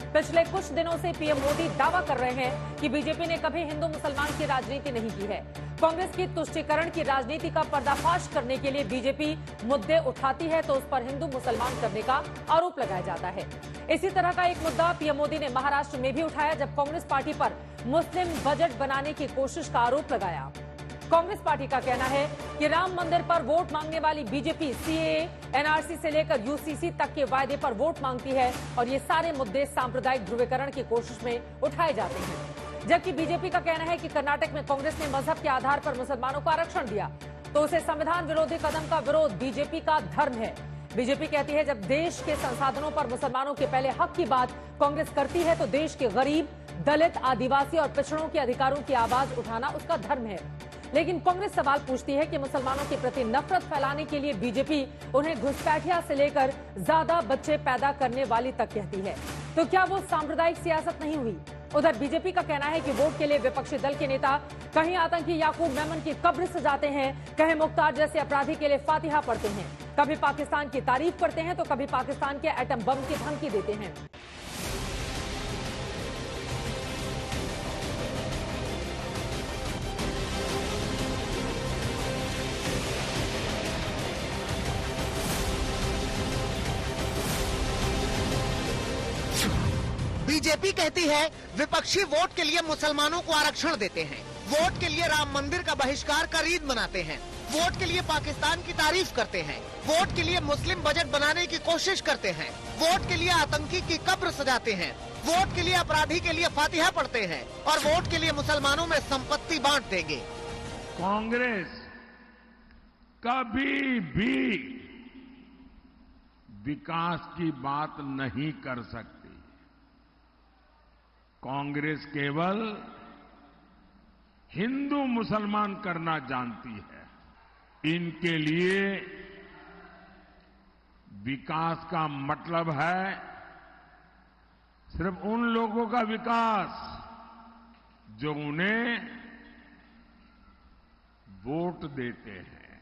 पिछले कुछ दिनों से पीएम मोदी दावा कर रहे हैं कि बीजेपी ने कभी हिंदू मुसलमान की राजनीति नहीं की है। कांग्रेस की तुष्टीकरण की राजनीति का पर्दाफाश करने के लिए बीजेपी मुद्दे उठाती है तो उस पर हिंदू मुसलमान करने का आरोप लगाया जाता है। इसी तरह का एक मुद्दा पीएम मोदी ने महाराष्ट्र में भी उठाया, जब कांग्रेस पार्टी पर मुस्लिम बजट बनाने की कोशिश का आरोप लगाया। कांग्रेस पार्टी का कहना है कि राम मंदिर पर वोट मांगने वाली बीजेपी सीएए, एनआरसी से लेकर यूसीसी तक के वायदे पर वोट मांगती है और ये सारे मुद्दे सांप्रदायिक ध्रुवीकरण की कोशिश में उठाए जाते हैं। जबकि बीजेपी का कहना है कि कर्नाटक में कांग्रेस ने मजहब के आधार पर मुसलमानों को आरक्षण दिया तो उसे संविधान विरोधी कदम का विरोध बीजेपी का धर्म है। बीजेपी कहती है जब देश के संसाधनों पर मुसलमानों के पहले हक की बात कांग्रेस करती है तो देश के गरीब, दलित, आदिवासी और पिछड़ों के अधिकारों की आवाज उठाना उसका धर्म है। लेकिन कांग्रेस सवाल पूछती है कि मुसलमानों के प्रति नफरत फैलाने के लिए बीजेपी उन्हें घुसपैठिया से लेकर ज्यादा बच्चे पैदा करने वाली तक कहती है, तो क्या वो सांप्रदायिक सियासत नहीं हुई? उधर बीजेपी का कहना है कि वोट के लिए विपक्षी दल के नेता कहीं आतंकी याकूब मेमन की कब्र सजाते हैं, कहीं मुख्तार जैसे अपराधी के लिए फातिहा पढ़ते हैं, कभी पाकिस्तान की तारीफ करते हैं तो कभी पाकिस्तान के एटम बम की धमकी देते हैं। बीजेपी कहती है विपक्षी वोट के लिए मुसलमानों को आरक्षण देते हैं, वोट के लिए राम मंदिर का बहिष्कार का रीत बनाते हैं, वोट के लिए पाकिस्तान की तारीफ करते हैं, वोट के लिए मुस्लिम बजट बनाने की कोशिश करते हैं, वोट के लिए आतंकी की कब्र सजाते हैं, वोट के लिए अपराधी के लिए फातिहा पढ़ते हैं और वोट के लिए मुसलमानों में संपत्ति बांट देंगे। कांग्रेस कभी भी विकास की बात नहीं कर सकती। कांग्रेस केवल हिंदू मुसलमान करना जानती है। इनके लिए विकास का मतलब है सिर्फ उन लोगों का विकास जो उन्हें वोट देते हैं।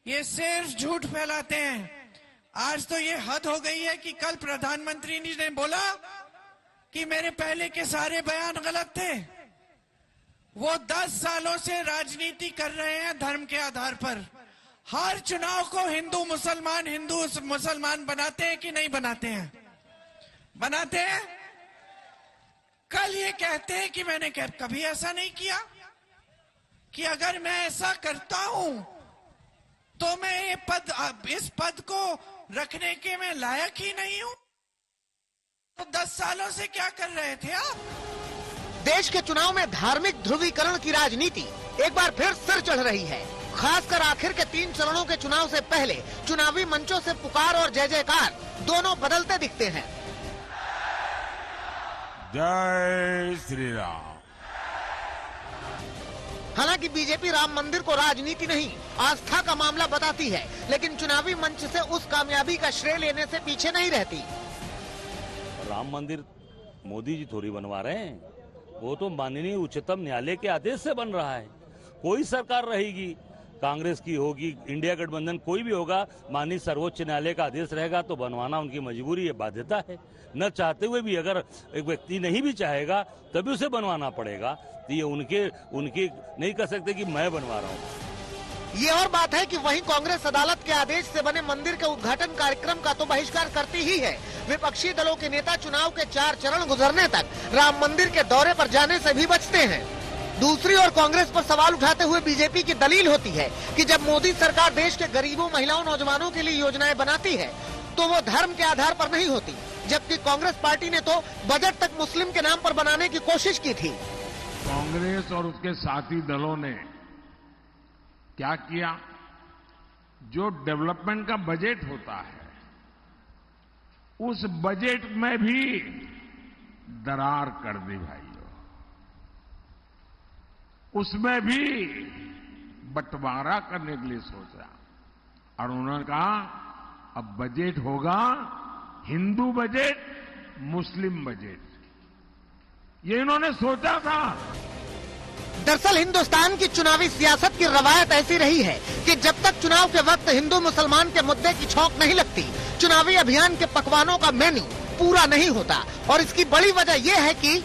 ये सिर्फ झूठ फैलाते हैं। आज तो ये हद हो गई है कि कल प्रधानमंत्री ने बोला कि मेरे पहले के सारे बयान गलत थे। वो 10 सालों से राजनीति कर रहे हैं धर्म के आधार पर। हर चुनाव को हिंदू मुसलमान बनाते हैं कि नहीं बनाते हैं? बनाते हैं। कल ये कहते हैं कि मैंने कभी ऐसा नहीं किया, कि अगर मैं ऐसा करता हूं तो मैं इस पद को रखने के मैं लायक ही नहीं हूं। तो 10 सालों से क्या कर रहे थे आप? देश के चुनाव में धार्मिक ध्रुवीकरण की राजनीति एक बार फिर सिर चढ़ रही है। खासकर आखिर के 3 चरणों के चुनाव से पहले चुनावी मंचों से पुकार और जय जयकार दोनों बदलते दिखते हैं। जय श्री राम। हालांकि बीजेपी राम मंदिर को राजनीति नहीं, आस्था का मामला बताती है, लेकिन चुनावी मंच से उस कामयाबी का श्रेय लेने से पीछे नहीं रहती। राम मंदिर मोदी जी थोड़ी बनवा रहे हैं, वो तो माननीय उच्चतम न्यायालय के आदेश से बन रहा है। कोई सरकार रहेगी, कांग्रेस की होगी, इंडिया गठबंधन कोई भी होगा, माननीय सर्वोच्च न्यायालय का आदेश रहेगा तो बनवाना उनकी मजबूरी है, बाध्यता है। न चाहते हुए भी अगर एक व्यक्ति नहीं भी चाहेगा तभी उसे बनवाना पड़ेगा। तो ये उनके नहीं कह सकते कि मैं बनवा रहा हूँ। ये और बात है कि वहीं कांग्रेस अदालत के आदेश से बने मंदिर के उद्घाटन कार्यक्रम का तो बहिष्कार करती ही है। विपक्षी दलों के नेता चुनाव के 4 चरण गुजरने तक राम मंदिर के दौरे पर जाने से भी बचते हैं। दूसरी ओर कांग्रेस पर सवाल उठाते हुए बीजेपी की दलील होती है कि जब मोदी सरकार देश के गरीबों, महिलाओं, नौजवानों के लिए योजनाएं बनाती है तो वो धर्म के आधार पर नहीं होती, जबकि कांग्रेस पार्टी ने तो बजट तक मुस्लिम के नाम पर बनाने की कोशिश की थी। कांग्रेस और उसके साथी दलों ने क्या किया? जो डेवलपमेंट का बजट होता है उस बजट में भी दरार कर दी भाइयों। उसमें भी बंटवारा करने के लिए सोचा और उन्होंने कहा अब बजट होगा हिंदू बजट, मुस्लिम बजट। ये इन्होंने सोचा था। दरअसल हिंदुस्तान की चुनावी सियासत की रवायत ऐसी रही है कि जब तक चुनाव के वक्त हिंदू मुसलमान के मुद्दे की छौंक नहीं लगती, चुनावी अभियान के पकवानों का मेन्यू पूरा नहीं होता। और इसकी बड़ी वजह यह है कि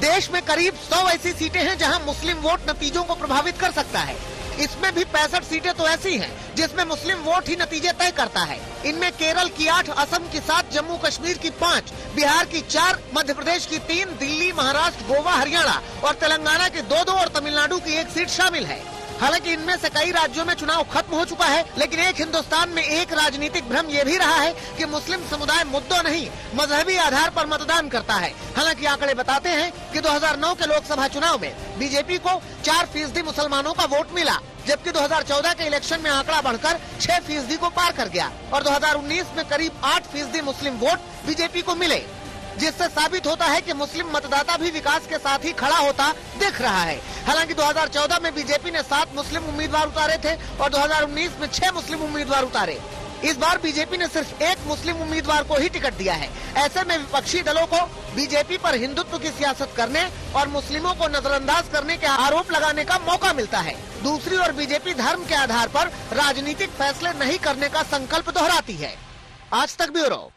देश में करीब 100 ऐसी सीटें हैं जहां मुस्लिम वोट नतीजों को प्रभावित कर सकता है। इसमें भी 65 सीटें तो ऐसी हैं जिसमें मुस्लिम वोट ही नतीजे तय करता है। इनमें केरल की 8, असम की 7, जम्मू कश्मीर की 5, बिहार की 4, मध्य प्रदेश की 3, दिल्ली, महाराष्ट्र, गोवा, हरियाणा और तेलंगाना की 2-2 और तमिलनाडु की 1 सीट शामिल है। हालांकि इनमें से कई राज्यों में चुनाव खत्म हो चुका है, लेकिन एक हिंदुस्तान में एक राजनीतिक भ्रम ये भी रहा है कि मुस्लिम समुदाय मुद्दों नहीं मजहबी आधार पर मतदान करता है। हालांकि आंकड़े बताते हैं कि 2009 के लोकसभा चुनाव में बीजेपी को 4% मुसलमानों का वोट मिला, जबकि 2014 के इलेक्शन में आंकड़ा बढ़कर 6% को पार कर गया और 2019 में करीब 8% मुस्लिम वोट बीजेपी को मिले, जिससे साबित होता है कि मुस्लिम मतदाता भी विकास के साथ ही खड़ा होता दिख रहा है। हालांकि 2014 में बीजेपी ने 7 मुस्लिम उम्मीदवार उतारे थे और 2019 में 6 मुस्लिम उम्मीदवार उतारे। इस बार बीजेपी ने सिर्फ 1 मुस्लिम उम्मीदवार को ही टिकट दिया है। ऐसे में विपक्षी दलों को बीजेपी पर हिंदुत्व की सियासत करने और मुस्लिमों को नजरअंदाज करने के आरोप लगाने का मौका मिलता है। दूसरी ओर बीजेपी धर्म के आधार पर राजनीतिक फैसले नहीं करने का संकल्प दोहराती है। आज तक ब्यूरो।